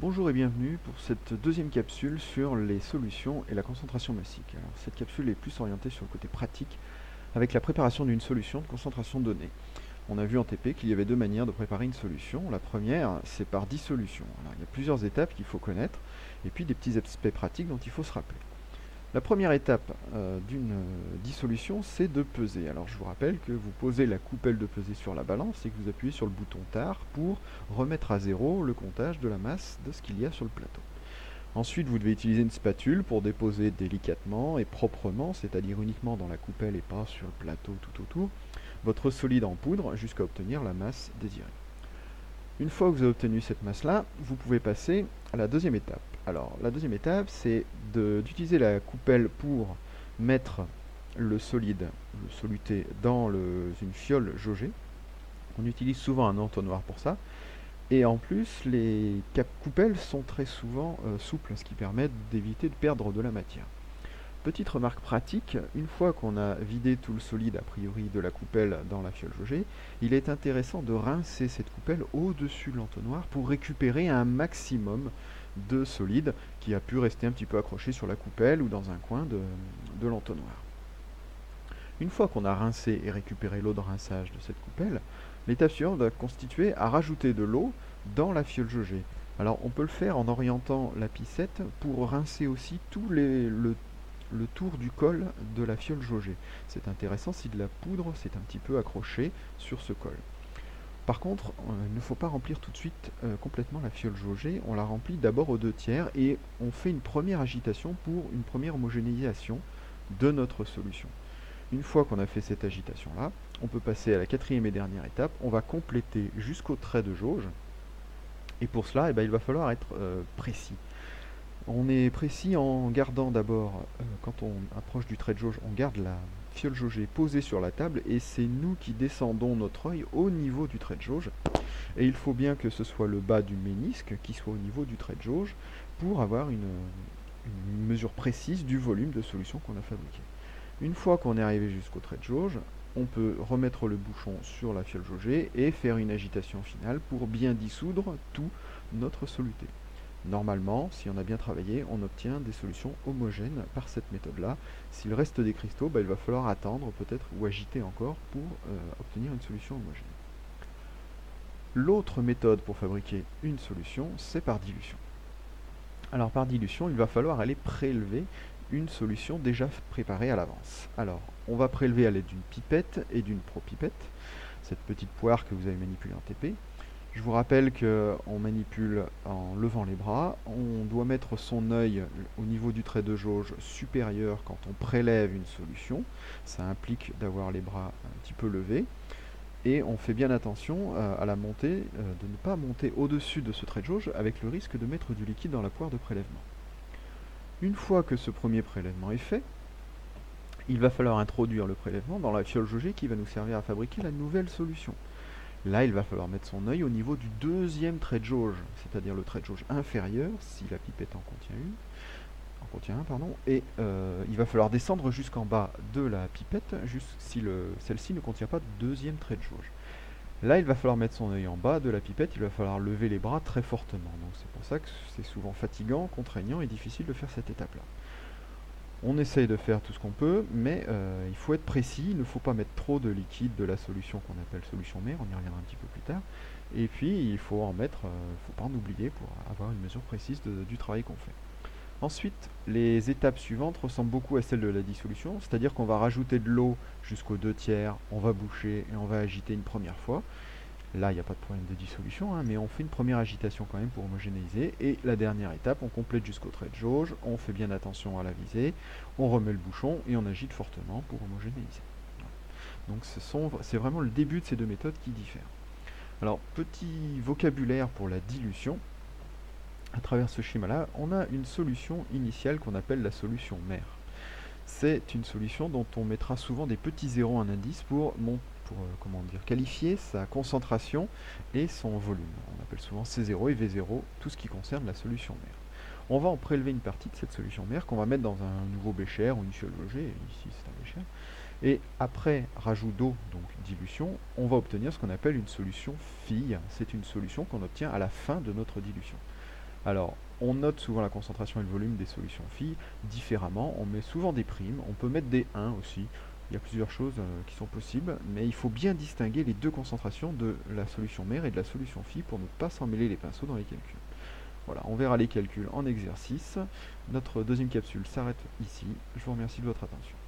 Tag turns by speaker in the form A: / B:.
A: Bonjour et bienvenue pour cette deuxième capsule sur les solutions et la concentration massique. Alors, cette capsule est plus orientée sur le côté pratique avec la préparation d'une solution de concentration donnée. On a vu en TP qu'il y avait deux manières de préparer une solution. La première, c'est par dissolution. Alors, il y a plusieurs étapes qu'il faut connaître et puis des petits aspects pratiques dont il faut se rappeler. La première étape d'une dissolution, c'est de peser. Alors je vous rappelle que vous posez la coupelle de pesée sur la balance et que vous appuyez sur le bouton TAR pour remettre à zéro le comptage de la masse de ce qu'il y a sur le plateau. Ensuite, vous devez utiliser une spatule pour déposer délicatement et proprement, c'est-à-dire uniquement dans la coupelle et pas sur le plateau tout autour, votre solide en poudre jusqu'à obtenir la masse désirée. Une fois que vous avez obtenu cette masse-là, vous pouvez passer à la deuxième étape. Alors, la deuxième étape, c'est d'utiliser la coupelle pour mettre le solide, le soluté, dans une fiole jaugée. On utilise souvent un entonnoir pour ça. Et en plus, les coupelles sont très souvent souples, ce qui permet d'éviter de perdre de la matière. Petite remarque pratique, une fois qu'on a vidé tout le solide a priori de la coupelle dans la fiole jaugée, il est intéressant de rincer cette coupelle au-dessus de l'entonnoir pour récupérer un maximum de solide qui a pu rester un petit peu accroché sur la coupelle ou dans un coin de l'entonnoir. Une fois qu'on a rincé et récupéré l'eau de rinçage de cette coupelle, l'étape suivante va constituer à rajouter de l'eau dans la fiole jaugée. Alors on peut le faire en orientant la piscette pour rincer aussi tout le tour du col de la fiole jaugée. C'est intéressant si de la poudre s'est un petit peu accroché sur ce col. Par contre, il ne faut pas remplir tout de suite complètement la fiole jaugée, on la remplit d'abord aux 2/3 et on fait une première agitation pour une première homogénéisation de notre solution. Une fois qu'on a fait cette agitation-là, on peut passer à la quatrième et dernière étape, on va compléter jusqu'au trait de jauge, et pour cela, il va falloir être précis. On est précis en gardant d'abord, quand on approche du trait de jauge, on garde la fiole jaugée posée sur la table et c'est nous qui descendons notre œil au niveau du trait de jauge. Et il faut bien que ce soit le bas du ménisque qui soit au niveau du trait de jauge pour avoir une mesure précise du volume de solution qu'on a fabriqué. Une fois qu'on est arrivé jusqu'au trait de jauge, on peut remettre le bouchon sur la fiole jaugée et faire une agitation finale pour bien dissoudre tout notre soluté. Normalement, si on a bien travaillé, on obtient des solutions homogènes par cette méthode-là. S'il reste des cristaux, il va falloir attendre peut-être ou agiter encore pour obtenir une solution homogène. L'autre méthode pour fabriquer une solution, c'est par dilution. Alors par dilution, il va falloir aller prélever une solution déjà préparée à l'avance. Alors, on va prélever à l'aide d'une pipette et d'une propipette, cette petite poire que vous avez manipulée en TP. Je vous rappelle qu'on manipule en levant les bras, on doit mettre son œil au niveau du trait de jauge supérieur quand on prélève une solution, ça implique d'avoir les bras un petit peu levés, et on fait bien attention à la montée, de ne pas monter au-dessus de ce trait de jauge avec le risque de mettre du liquide dans la poire de prélèvement. Une fois que ce premier prélèvement est fait, il va falloir introduire le prélèvement dans la fiole jaugée qui va nous servir à fabriquer la nouvelle solution. Là, il va falloir mettre son œil au niveau du deuxième trait de jauge, c'est-à-dire le trait de jauge inférieur, si la pipette en contient un, pardon, et il va falloir descendre jusqu'en bas de la pipette, si celle-ci ne contient pas de deuxième trait de jauge. Là, il va falloir mettre son œil en bas de la pipette, il va falloir lever les bras très fortement. Donc c'est pour ça que c'est souvent fatigant, contraignant et difficile de faire cette étape-là. On essaye de faire tout ce qu'on peut, mais il faut être précis, il ne faut pas mettre trop de liquide de la solution qu'on appelle solution mère, on y reviendra un petit peu plus tard. Et puis il faut en mettre, faut pas en oublier pour avoir une mesure précise du travail qu'on fait. Ensuite, les étapes suivantes ressemblent beaucoup à celles de la dissolution, c'est-à-dire qu'on va rajouter de l'eau jusqu'aux 2/3, on va boucher et on va agiter une première fois. Là, il n'y a pas de problème de dissolution, mais on fait une première agitation quand même pour homogénéiser. Et la dernière étape, on complète jusqu'au trait de jauge, on fait bien attention à la visée, on remet le bouchon et on agite fortement pour homogénéiser. Donc c'est vraiment le début de ces deux méthodes qui diffèrent. Alors, petit vocabulaire pour la dilution. À travers ce schéma-là, on a une solution initiale qu'on appelle la solution mère. C'est une solution dont on mettra souvent des petits zéros en indice pour qualifier sa concentration et son volume. On appelle souvent C0 et V0 tout ce qui concerne la solution mère. On va en prélever une partie de cette solution mère qu'on va mettre dans un nouveau bécher ou une fiole jaugée, ici c'est un bécher, et après rajout d'eau, donc dilution, on va obtenir ce qu'on appelle une solution fille. C'est une solution qu'on obtient à la fin de notre dilution. Alors, on note souvent la concentration et le volume des solutions phi différemment. On met souvent des primes, on peut mettre des 1 aussi. Il y a plusieurs choses qui sont possibles, mais il faut bien distinguer les deux concentrations de la solution mère et de la solution phi pour ne pas s'en mêler les pinceaux dans les calculs. Voilà, on verra les calculs en exercice. Notre deuxième capsule s'arrête ici. Je vous remercie de votre attention.